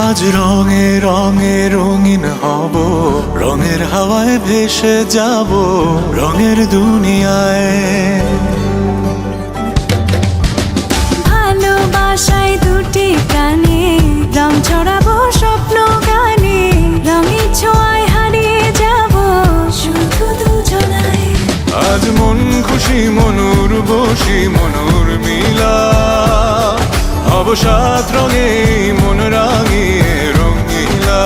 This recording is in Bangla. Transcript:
আজ রঙে রঙে রঙিন হব, রঙের হাওয়ায় ভেসে যাব রঙের দুনিয়ায়। ভালোবাসায় দুটি প্রাণে রং ছড়াবো স্বপ্ন গানে, রঙের ছোঁয়ায় হারিয়ে যাব শুধু দুজনায়। আজ মন খুশি মনুর বসি মনুর মিলা, অবসাদ রঙে মন রাঙিয়ে রঙিলা।